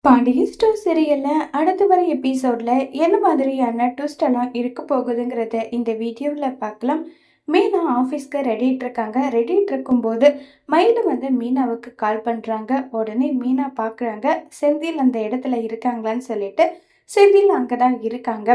Pandian store சீரியல்ல அடுத்து வர எபிசோட்ல என்ன மாதிரியான ட்விஸ்ட் எல்லாம் இருக்க போகுதுங்கிறத இந்த வீடியோவில் பார்க்கலாம். மீனா ஆஃபீஸ்க்கு ரெடிட்டு இருக்காங்க. ரெடிட்டு இருக்கும்போது மயிலு மீனாவுக்கு கால் பண்ணுறாங்க. உடனே மீனா பார்க்குறாங்க, செந்தில் அந்த இடத்துல இருக்காங்களான்னு சொல்லிட்டு. செந்தில் அங்கே தான் இருக்காங்க.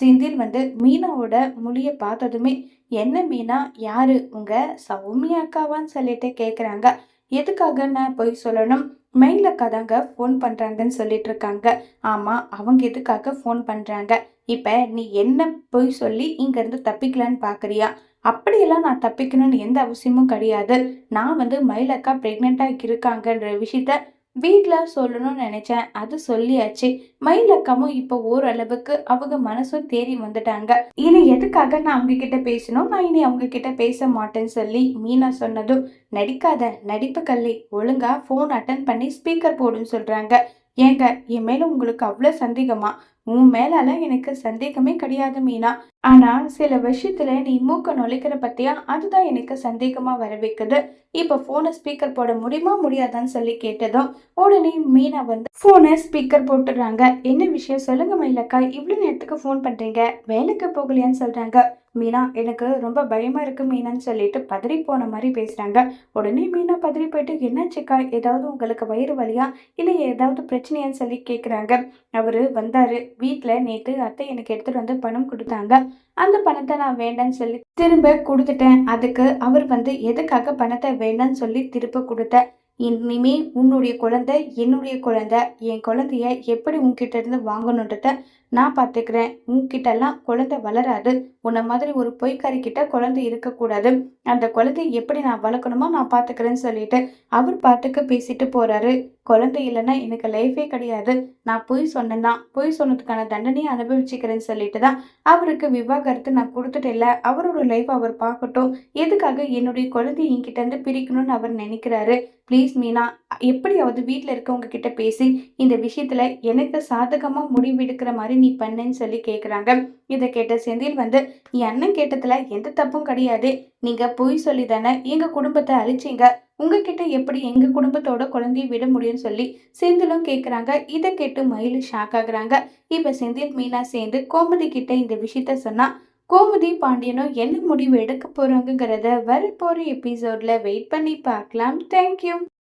செந்தில் மீனாவோட மொழியை பார்த்ததுமே, என்ன மீனா, யாரு உங்க சௌமியா அக்காவான்னு சொல்லிட்டு கேட்குறாங்க. எதுக்காக நான் போய் சொல்லணும், மெயில் அக்கா தாங்க ஃபோன் பண்ணுறாங்கன்னு சொல்லிட்டு இருக்காங்க. ஆமாம், அவங்க எதுக்காக ஃபோன் பண்ணுறாங்க? இப்போ நீ என்ன போய் சொல்லி இங்கேருந்து தப்பிக்கலான்னு பார்க்குறியா? அப்படியெல்லாம் நான் தப்பிக்கணும்னு எந்த அவசியமும் கிடையாது. நான் மயில் அக்கா ப்ரெக்னெண்ட்டாக இருக்காங்கன்ற விஷயத்த வீட்டில் சொல்லணும்னு நினச்சேன். அது சொல்லியாச்சு. மயில் அக்காவும் இப்போ ஓரளவுக்கு அவங்க மனசும் தேறி வந்துட்டாங்க. இனி எதுக்காக நான் அவங்க கிட்ட பேசணும், நான் இனி அவங்க கிட்ட பேச மாட்டேன்னு சொல்லி மீனா சொன்னதும், நடிக்காத நடிப்பு கள்ளி, ஒழுங்கா ஃபோன் அட்டன் பண்ணி ஸ்பீக்கர் போடுன்னு சொல்றாங்க. ஏங்க, என் மேல உங்களுக்கு அவ்வளோ சந்தேகமா? உன் மேலால எனக்கு சந்தேகமே கிடையாது மீனா. ஆனா சில விஷயத்துல நீ மூக்க நுழைக்கிற பத்தியா, அதுதான் எனக்கு சந்தேகமா வர வைக்குது. இப்ப போனை ஸ்பீக்கர் போட முடியுமா முடியாதான்னு சொல்லி கேட்டதும் உடனே மீனா போனை ஸ்பீக்கர் போட்டுடுறாங்க. என்ன விஷயம் சொல்லுங்க மயிலக்கா, இவ்வளவு நேரத்துக்கு போன் பண்றீங்க, வேலைக்கு போகலையான்னு சொல்றாங்க. மீனா, எனக்கு ரொம்ப பயமா இருக்கு மீனான்னு சொல்லிட்டு பதறி போன மாதிரி பேசுறாங்க. உடனே மீனா பதறி போயிட்டு, என்னாச்சுக்கா, ஏதாவது உங்களுக்கு வயிறு வலியா இல்லை ஏதாவது பிரச்சனையான்னு சொல்லி கேட்குறாங்க. அவரு வந்தாரு வீட்டில், நேற்று அத்தை எனக்கு எடுத்துட்டு பணம் கொடுத்தாங்க. அந்த பணத்தை நான் வேண்டான்னு சொல்லி திரும்ப கொடுத்துட்டேன். அதுக்கு அவர் எதுக்காக பணத்தை வேண்டான்னு சொல்லி திரும்ப கொடுத்த, இனிமே உன்னுடைய குழந்தை என்னுடைய குழந்தை, என் குழந்தைய எப்படி உன்கிட்ட இருந்து வாங்கணுன்றத நான் பார்த்துக்கிறேன். உன்கிட்ட எல்லாம் குழந்தை வளராது. உன்னை மாதிரி ஒரு பொய்க்காரி கிட்ட குழந்தை இருக்கக்கூடாது. அந்த குழந்தைய எப்படி நான் வளர்க்கணுமோ நான் பார்த்துக்கிறேன்னு சொல்லிட்டு அவர் பாட்டுக்கு பேசிட்டு போறாரு. குழந்தை இல்லைன்னா எனக்கு லைஃபே கிடையாது. நான் பொய் சொன்னேன்னா பொய் சொன்னதுக்கான தண்டனையை அனுபவிச்சுக்கிறேன்னு சொல்லிட்டு தான் அவருக்கு விவாகரத்து நான் கொடுத்துட்டு இல்லை. அவரோட லைஃப் அவர் பார்க்கட்டும். எதுக்காக என்னுடைய குழந்தைய என்கிட்ட இருந்து பிரிக்கணும்னு அவர் நினைக்கிறாரு. ப்ளீஸ் மீனா, எப்படியாவது வீட்டில் இருக்கவங்க கிட்ட பேசி இந்த விஷயத்துல எனக்கு சாதகமா முடிவெடுக்கிற மாதிரி நீ பண்ணேன்னு சொல்லி கேட்குறாங்க. இதை கேட்ட செந்தில் என் அண்ணன் கேட்டதுல எந்த தப்பும் கிடையாது. நீங்க பொய் சொல்லி தானே எங்க குடும்பத்தை அழிச்சிங்க. உங்ககிட்ட எப்படி எங்க குடும்பத்தோட குழந்தைய விட முடியும்னு சொல்லி செந்திலும் கேட்குறாங்க. இதை கேட்டு மயிலு ஷாக் ஆகுறாங்க. இப்ப செந்தில் மீனா சேர்ந்து கோமதி கிட்ட இந்த விஷயத்த சொன்னா, கோமதி பாண்டியனும் என்ன முடிவு எடுக்க போறாங்கிறத வரப்போற எபிசோட்ல வெயிட் பண்ணி பார்க்கலாம். தேங்க்யூ.